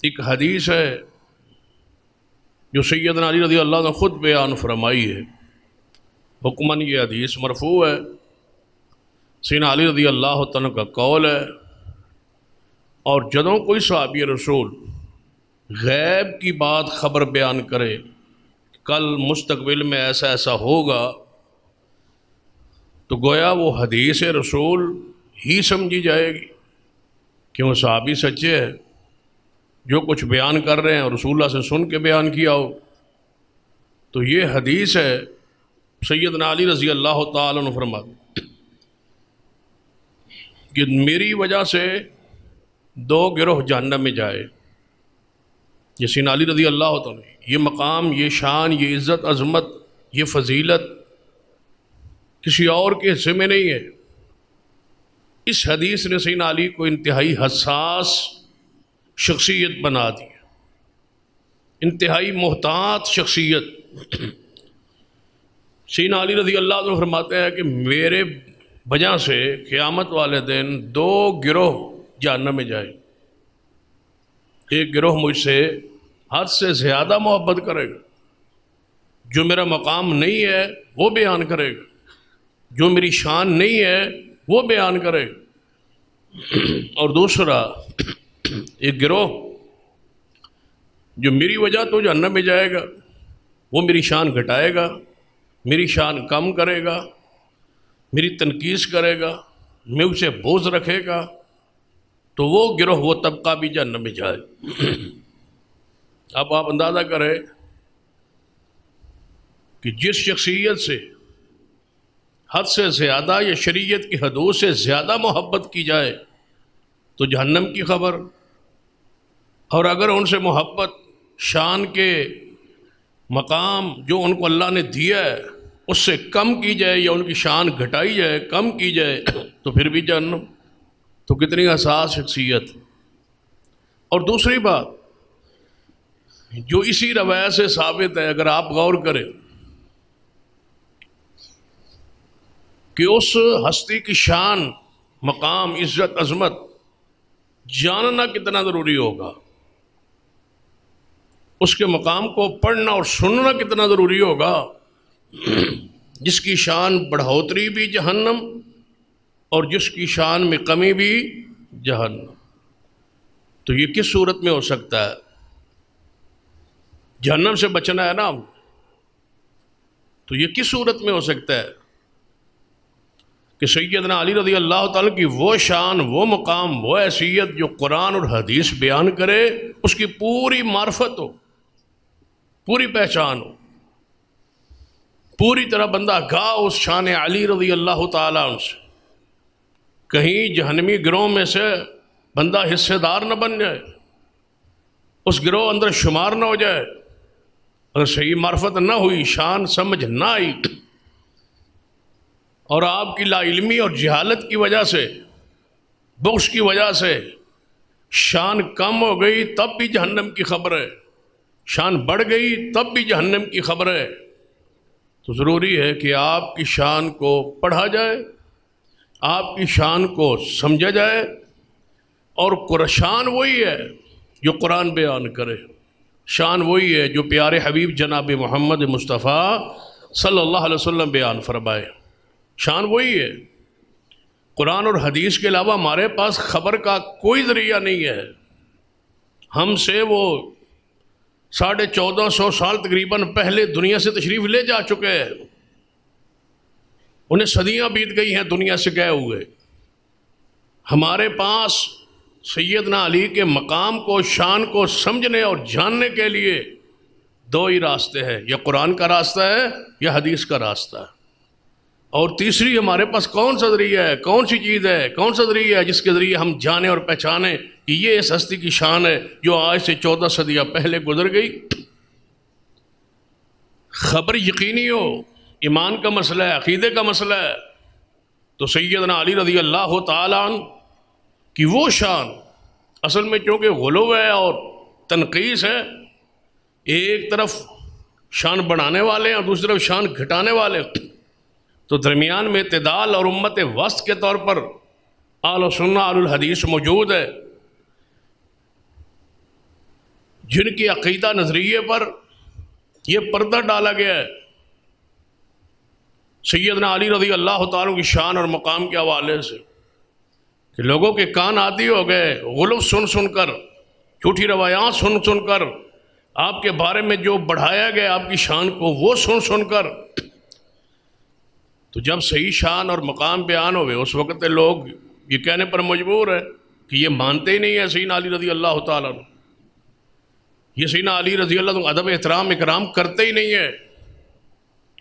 ایک حدیث ہے جو سیدنا علی رضی اللہ عنہ نے خود بیان فرمائی ہے، حکماً یہ حدیث مرفوع ہے، سیدنا علی رضی اللہ تعالیٰ کا قول ہے۔ اور جدوں کوئی صحابی رسول غیب کی بات خبر بیان کرے، کل مستقبل میں ایسا ایسا ہوگا، تو گویا وہ حدیث رسول ہی سمجھی جائے گی، کیوں صحابی سچے ہیں، جو کچھ بیان کر رہے ہیں اور رسول اللہ سے سن کے بیان کیا ہو۔ تو یہ حدیث ہے، سیدنا علی رضی اللہ تعالیٰ عنہ فرماتے کہ میری وجہ سے 2 گروہ جہنم میں جائے۔ یہ سیدنا علی رضی اللہ تعالیٰ، یہ مقام، یہ شان، یہ عزت، عظمت، یہ فضیلت کسی اور کے حصے میں نہیں ہے۔ اس حدیث نے سیدنا علی کو انتہائی حساس شخصیت بنا دی، انتہائی محتاط شخصیت۔ سیدنا علی رضی اللہ عنہ فرماتے ہیں کہ میرے وجہ سے قیامت والے دن 2 گروہ جہنم میں جائے۔ ایک گروہ مجھ سے حد سے زیادہ محبت کرے گا، جو میرا مقام نہیں ہے وہ بیان کرے گا، جو میری شان نہیں ہے وہ بیان کرے گا۔ اور دوسرا ایک گروہ جو میری وجہ تو جہنم میں جائے گا، وہ میری شان گھٹائے گا، میری شان کم کرے گا، میری تنقید کرے گا، مجھ سے بغض رکھے گا، تو وہ گروہ، وہ طبقہ بھی جہنم میں جائے۔ اب آپ اندازہ کریں کہ جس شخصیت سے حد سے زیادہ یا شریعت کی حدود سے زیادہ محبت کی جائے تو جہنم کی خبر، اور اگر ان سے محبت شان کے مقام جو ان کو اللہ نے دیا ہے اس سے کم کی جائے یا ان کی شان گھٹائی جائے، کم کی جائے، تو پھر بھی جہنم۔ تو کتنی حساس شخصیت۔ اور دوسری بات جو اسی روایت سے ثابت ہے، اگر آپ غور کریں کہ اس ہستی کی شان، مقام، عزت، عظمت جاننا کتنا ضروری ہوگا، اس کے مقام کو پڑھنا اور سننا کتنا ضروری ہوگا، جس کی شان بڑھوتری بھی جہنم اور جس کی شان میں کمی بھی جہنم۔ تو یہ کس صورت میں ہو سکتا ہے؟ جہنم سے بچنا ہے نا، تو یہ کس صورت میں ہو سکتا ہے کہ سیدنا علی رضی اللہ تعالیٰ کی وہ شان، وہ مقام، وہ حیثیت جو قرآن اور حدیث بیان کرے، اس کی پوری معرفت ہو، پوری پہچان ہو، پوری طرح بندہ آگاہ اس شان علی رضی اللہ تعالیٰ عنہ سے، کہیں جہنمی گروہ میں سے بندہ حصے دار نہ بن جائے، اس گروہ اندر شمار نہ ہو جائے۔ اگر صحیح معرفت نہ ہوئی، شان سمجھ نہ آئی، اور آپ کی لا علمی اور جہالت کی وجہ سے، بغض کی وجہ سے شان کم ہو گئی، تب بھی جہنم کی خبر ہے، شان بڑھ گئی تب بھی جہنم کی خبر ہے۔ تو ضروری ہے کہ آپ کی شان کو پڑھا جائے، آپ کی شان کو سمجھا جائے، اور شان وہی ہے جو قرآن بیان کرے، شان وہی ہے جو پیارے حبیب جناب محمد مصطفیٰ صلی اللہ علیہ وسلم بیان فرمائے، شان وہی ہے۔ قرآن اور حدیث کے علاوہ ہمارے پاس خبر کا کوئی ذریعہ نہیں ہے۔ ہم سے وہ 1450 سال تقریباً پہلے دنیا سے تشریف لے جا چکے ہیں، انہیں صدیاں بیت گئی ہیں دنیا سے گئے ہوئے۔ ہمارے پاس سیدنا علی کے مقام کو، شان کو سمجھنے اور جاننے کے لیے 2 ہی راستے ہیں، یا قرآن کا راستہ ہے یا حدیث کا راستہ ہے۔ اور تیسری ہمارے پاس کون سا ذریعہ ہے، کون سی چیز ہے، کون سا ذریعہ ہے جس کے ذریعے ہم جانیں اور پہچانیں کہ یہ اس ہستی کی شان ہے جو آج سے 14 صدیاں پہلے گزر گئی۔ خبر یقینی ہو، ایمان کا مسئلہ ہے، عقیدے کا مسئلہ ہے، تو سیدنا علی رضی اللہ تعالیٰ عنہ کہ وہ شان اصل میں چونکہ غلو ہے اور تنقیص ہے، ایک طرف شان بڑھانے والے ہیں اور دوسری طرف شان گھٹانے والے ہیں، تو درمیان میں اعتدال اور امت وسط کے طور پر اہل سنت اہل الحدیث موجود ہے۔ جن کی عقیدہ نظریے پر یہ پردہ ڈالا گیا ہے سیدنا علی رضی اللہ تعالیٰ کی شان اور مقام کے حوالے سے، کہ لوگوں کے کان عادی ہو گئے غلف سن سن کر، جھوٹی روایات سن سن کر، آپ کے بارے میں جو بڑھایا گیا آپ کی شان کو وہ سن سن کر۔ تو جب صحیح شان اور مقام بیان ہوئے اس وقت لوگ یہ کہنے پر مجبور ہے کہ یہ مانتے ہی نہیں ہے سیدنا علی رضی اللہ تعالیٰ عنہ، یہ سیدنا علی رضی اللہ عنہ ادب احترام اکرام کرتے ہی نہیں ہے،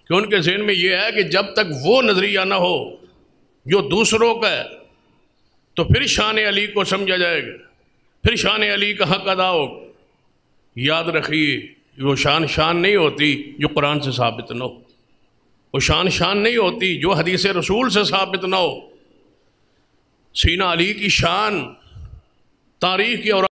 کہ ان کے ذہن میں یہ ہے کہ جب تک وہ نظریہ نہ ہو جو دوسروں کا ہے تو پھر شان علی کو سمجھا جائے گا، پھر شان علی کا حق ادا ہوگا۔ یاد رکھیے وہ شان نہیں ہوتی جو قرآن سے ثابت نہ ہو، وہ شان نہیں ہوتی جو حدیث رسول سے ثابت نہ ہو۔ سیدنا علی کی شان تاریخ کی اور